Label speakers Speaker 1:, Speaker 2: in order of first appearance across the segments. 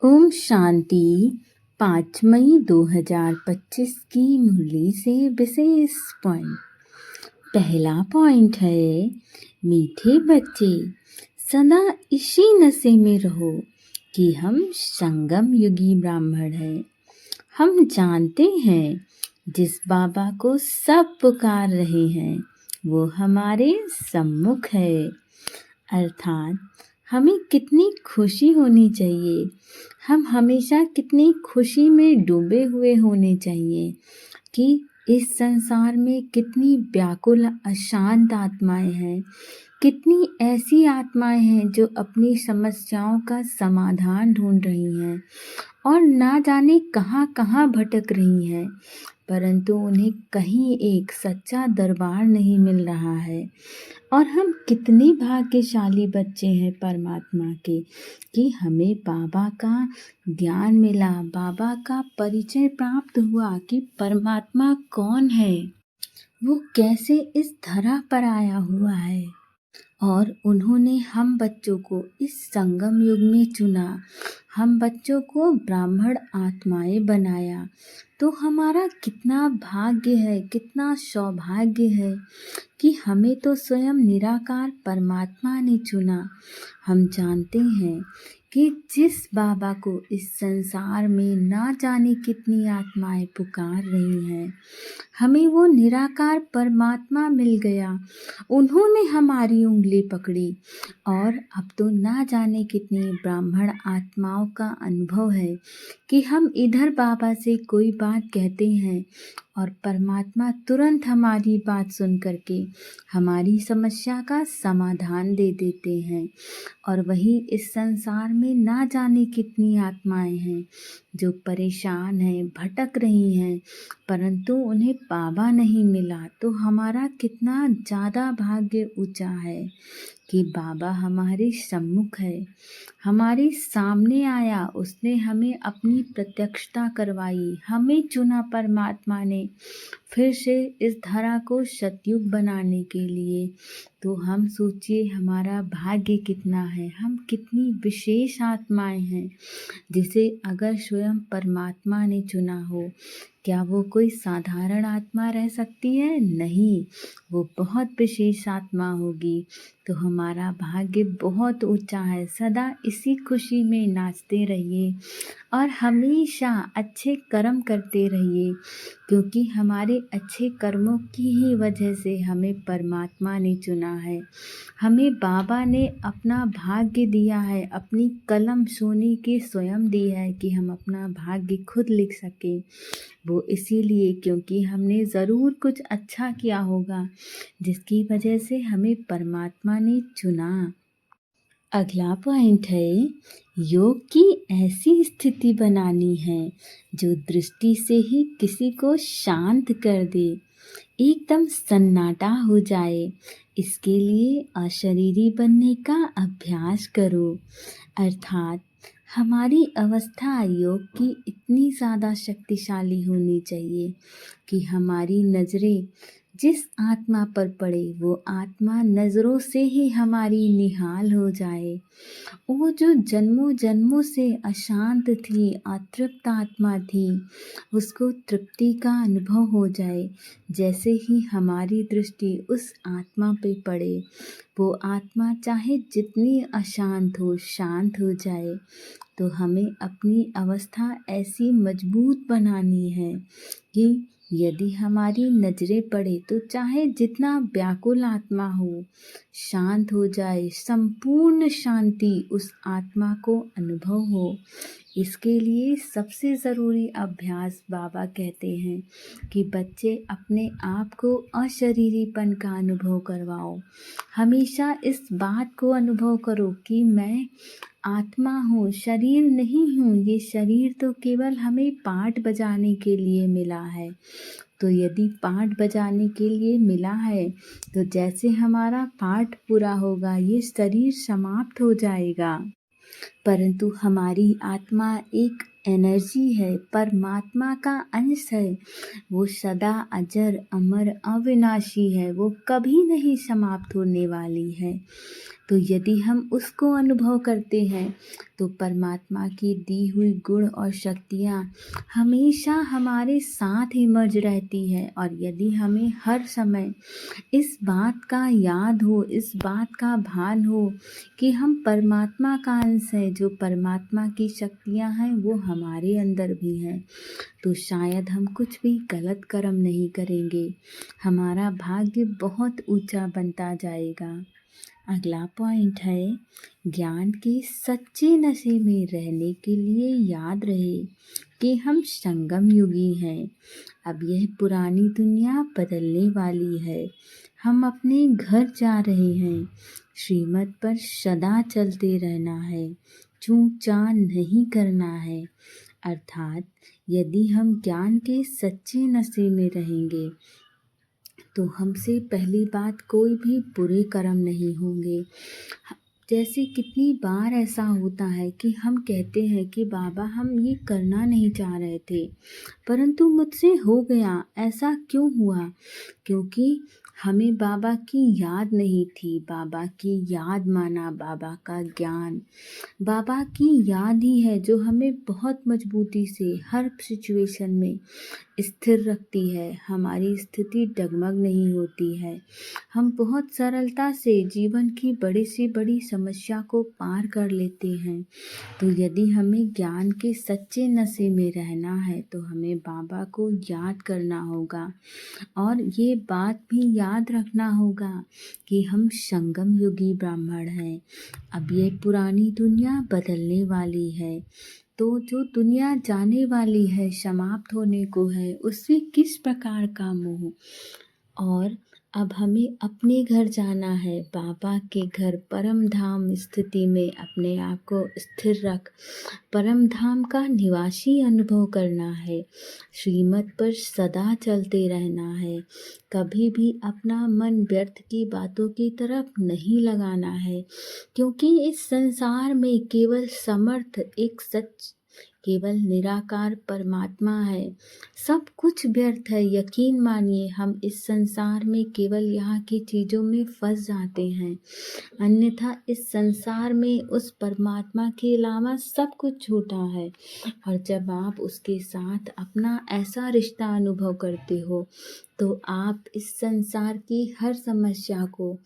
Speaker 1: ओम शांति। 5 मई 2025 की मुरली से विशेष पॉइंट। पहला पॉइंट है, मीठे बच्चे सदा इसी नशे में रहो कि हम संगम युगी ब्राह्मण हैं। हम जानते हैं जिस बाबा को सब पुकार रहे हैं वो हमारे सम्मुख है। अर्थात हमें कितनी खुशी होनी चाहिए, हम हमेशा कितनी खुशी में डूबे हुए होने चाहिए कि इस संसार में कितनी व्याकुल अशांत आत्माएं हैं, कितनी ऐसी आत्माएं हैं जो अपनी समस्याओं का समाधान ढूंढ रही हैं और ना जाने कहाँ कहाँ भटक रही हैं, परंतु उन्हें कहीं एक सच्चा दरबार नहीं मिल रहा है। और हम कितने भाग्यशाली बच्चे हैं परमात्मा के कि हमें बाबा का ज्ञान मिला, बाबा का परिचय प्राप्त हुआ कि परमात्मा कौन है, वो कैसे इस धरा पर आया हुआ है। और उन्होंने हम बच्चों को इस संगम युग में चुना, हम बच्चों को ब्राह्मण आत्माएं बनाया। तो हमारा कितना भाग्य है, कितना सौभाग्य है कि हमें तो स्वयं निराकार परमात्मा ने चुना। हम जानते हैं कि जिस बाबा को इस संसार में ना जाने कितनी आत्माएं पुकार रही हैं, हमें वो निराकार परमात्मा मिल गया। उन्होंने हमारी उंगली पकड़ी और अब तो ना जाने कितनी ब्राह्मण आत्माओं का अनुभव है कि हम इधर बाबा से कोई बात कहते हैं और परमात्मा तुरंत हमारी बात सुन करके हमारी समस्या का समाधान दे देते हैं। और वही इस संसार में ना जाने कितनी आत्माएं हैं जो परेशान हैं, भटक रही हैं, परंतु उन्हें बाबा नहीं मिला। तो हमारा कितना ज़्यादा भाग्य ऊंचा है कि बाबा हमारे सम्मुख है, हमारे सामने आया, उसने हमें अपनी प्रत्यक्षता करवाई, हमें चुना परमात्मा ने फिर से इस धरा को सतयुग बनाने के लिए। तो हम सोचिए हमारा भाग्य कितना है, हम कितनी विशेष आत्माएं हैं जिसे अगर स्वयं परमात्मा ने चुना हो। क्या वो कोई साधारण आत्मा रह सकती है? नहीं, वो बहुत विशेष आत्मा होगी। तो हमारा भाग्य बहुत ऊंचा है। सदा इसी खुशी में नाचते रहिए और हमेशा अच्छे कर्म करते रहिए, क्योंकि हमारे अच्छे कर्मों की ही वजह से हमें परमात्मा ने चुना है। हमें बाबा ने अपना भाग्य दिया है, अपनी कलम सोने की स्वयं दी है कि हम अपना भाग्य खुद लिख सकें। वो इसीलिए क्योंकि हमने ज़रूर कुछ अच्छा किया होगा जिसकी वजह से हमें परमात्मा ने चुना। अगला पॉइंट है, योग की ऐसी स्थिति बनानी है जो दृष्टि से ही किसी को शांत कर दे, एकदम सन्नाटा हो जाए। इसके लिए अशरीरी बनने का अभ्यास करो। अर्थात हमारी अवस्था योग की इतनी ज़्यादा शक्तिशाली होनी चाहिए कि हमारी नज़रें जिस आत्मा पर पड़े वो आत्मा नज़रों से ही हमारी निहाल हो जाए। वो जो जन्मों जन्मों से अशांत थी, अतृप्त आत्मा थी, उसको तृप्ति का अनुभव हो जाए। जैसे ही हमारी दृष्टि उस आत्मा पे पड़े, वो आत्मा चाहे जितनी अशांत हो, शांत हो जाए। तो हमें अपनी अवस्था ऐसी मजबूत बनानी है कि यदि हमारी नजरें पड़े तो चाहे जितना व्याकुल आत्मा हो, शांत हो जाए, संपूर्ण शांति उस आत्मा को अनुभव हो। इसके लिए सबसे ज़रूरी अभ्यास बाबा कहते हैं कि बच्चे अपने आप को अशरीरीपन का अनुभव करवाओ। हमेशा इस बात को अनुभव करो कि मैं आत्मा हूँ, शरीर नहीं हूँ। ये शरीर तो केवल हमें पाठ बजाने के लिए मिला है। तो यदि पाठ बजाने के लिए मिला है तो जैसे हमारा पाठ पूरा होगा ये शरीर समाप्त हो जाएगा, परंतु हमारी आत्मा एक एनर्जी है, परमात्मा का अंश है। वो सदा अजर अमर अविनाशी है, वो कभी नहीं समाप्त होने वाली है। तो यदि हम उसको अनुभव करते हैं तो परमात्मा की दी हुई गुण और शक्तियाँ हमेशा हमारे साथ ही मर्ज रहती है। और यदि हमें हर समय इस बात का याद हो, इस बात का भान हो कि हम परमात्मा का अंश हैं, जो परमात्मा की शक्तियाँ हैं वो हमारे अंदर भी हैं, तो शायद हम कुछ भी गलत कर्म नहीं करेंगे। हमारा भाग्य बहुत ऊंचा बनता जाएगा। अगला पॉइंट है, ज्ञान के सच्चे नशे में रहने के लिए याद रहे कि हम संगम युगी हैं। अब यह पुरानी दुनिया बदलने वाली है। हम अपने घर जा रहे हैं। श्रीमत पर सदा चलते रहना है, चूक चान नहीं करना है। अर्थात यदि हम ज्ञान के सच्चे नशे में रहेंगे तो हमसे पहली बात कोई भी बुरे कर्म नहीं होंगे। जैसे कितनी बार ऐसा होता है कि हम कहते हैं कि बाबा हम ये करना नहीं चाह रहे थे परंतु मुझसे हो गया। ऐसा क्यों हुआ? क्योंकि हमें बाबा की याद नहीं थी। बाबा की याद माना, बाबा का ज्ञान, बाबा की याद ही है जो हमें बहुत मजबूती से हर सिचुएशन में स्थिर रखती है। हमारी स्थिति डगमग नहीं होती है। हम बहुत सरलता से जीवन की बड़ी से बड़ी समस्या को पार कर लेते हैं। तो यदि हमें ज्ञान के सच्चे नशे में रहना है तो हमें बाबा को याद करना होगा और ये बात भी याद रखना होगा कि हम संगम युगी ब्राह्मण हैं। अब ये पुरानी दुनिया बदलने वाली है, तो जो दुनिया जाने वाली है, समाप्त होने को है, उससे किस प्रकार का मोह। और अब हमें अपने घर जाना है, बाबा के घर परम धाम स्थिति में अपने आप को स्थिर रख परम धाम का निवासी अनुभव करना है। श्रीमत पर सदा चलते रहना है। कभी भी अपना मन व्यर्थ की बातों की तरफ नहीं लगाना है, क्योंकि इस संसार में केवल समर्थ एक सच, केवल निराकार परमात्मा है। सब कुछ व्यर्थ है। यकीन मानिए, हम इस संसार में केवल यहाँ की चीज़ों में फंस जाते हैं, अन्यथा इस संसार में उस परमात्मा के अलावा सब कुछ झूठा है। और जब आप उसके साथ अपना ऐसा रिश्ता अनुभव करते हो तो आप इस संसार की हर समस्या को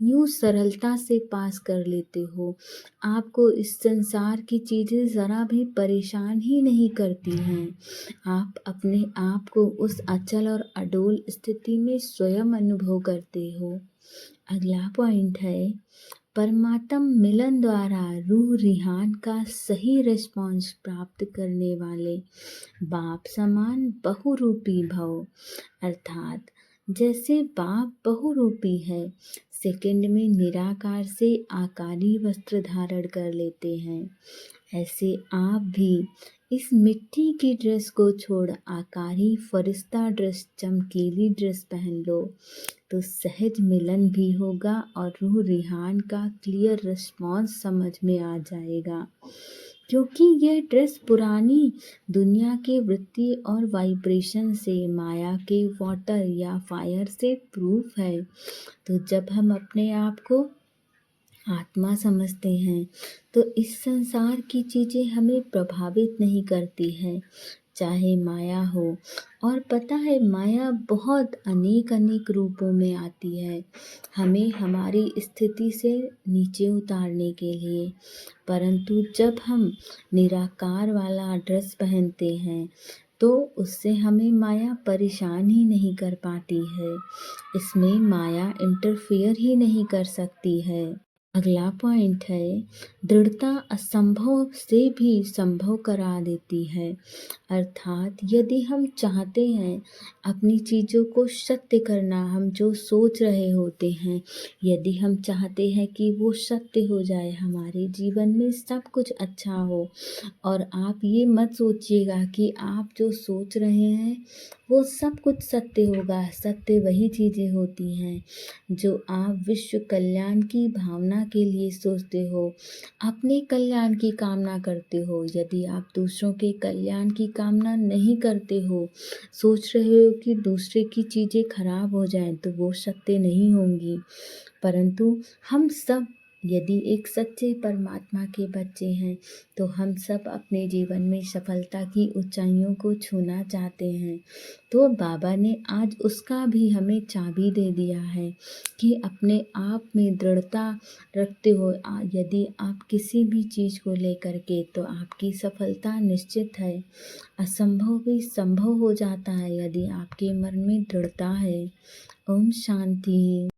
Speaker 1: यूँ सरलता से पास कर लेते हो। आपको इस संसार की चीज़ें ज़रा भी परेशान ही नहीं करती हैं। आप अपने आप को उस अचल और अडोल स्थिति में स्वयं अनुभव करते हो। अगला पॉइंट है, परमात्म मिलन द्वारा रूह रिहान का सही रिस्पॉन्स प्राप्त करने वाले बाप समान बहुरूपी भव। अर्थात जैसे बाप बहुरूपी है, सेकंड में निराकार से आकारी वस्त्र धारण कर लेते हैं, ऐसे आप भी इस मिट्टी की ड्रेस को छोड़ आकारी फरिश्ता ड्रेस, चमकीली ड्रेस पहन लो, तो सहज मिलन भी होगा और रूह रिहान का क्लियर रिस्पॉन्स समझ में आ जाएगा। क्योंकि यह ड्रेस पुरानी दुनिया के वृत्ति और वाइब्रेशन से, माया के वाटर या फायर से प्रूफ है। तो जब हम अपने आप को आत्मा समझते हैं तो इस संसार की चीज़ें हमें प्रभावित नहीं करती हैं, चाहे माया हो। और पता है, माया बहुत अनेक अनेक रूपों में आती है, हमें हमारी स्थिति से नीचे उतारने के लिए। परंतु जब हम निराकार वाला ड्रेस पहनते हैं तो उससे हमें माया परेशान ही नहीं कर पाती है, इसमें माया इंटरफियर ही नहीं कर सकती है। अगला पॉइंट है, दृढ़ता असंभव से भी संभव करा देती है। अर्थात यदि हम चाहते हैं अपनी चीज़ों को सत्य करना, हम जो सोच रहे होते हैं, यदि हम चाहते हैं कि वो सत्य हो जाए, हमारे जीवन में सब कुछ अच्छा हो। और आप ये मत सोचिएगा कि आप जो सोच रहे हैं वो सब कुछ सत्य होगा। सत्य वही चीज़ें होती हैं जो आप विश्व कल्याण की भावना के लिए सोचते हो, अपने कल्याण की कामना करते हो। यदि आप दूसरों के कल्याण की कामना नहीं करते हो, सोच रहे हो कि दूसरे की चीज़ें खराब हो जाएं, तो वो सत्य नहीं होंगी। परंतु हम सब यदि एक सच्चे परमात्मा के बच्चे हैं तो हम सब अपने जीवन में सफलता की ऊंचाइयों को छूना चाहते हैं। तो बाबा ने आज उसका भी हमें चाबी दे दिया है कि अपने आप में दृढ़ता रखते हो यदि आप किसी भी चीज़ को लेकर के तो आपकी सफलता निश्चित है। असंभव भी संभव हो जाता है यदि आपके मन में दृढ़ता है। ओम शांति।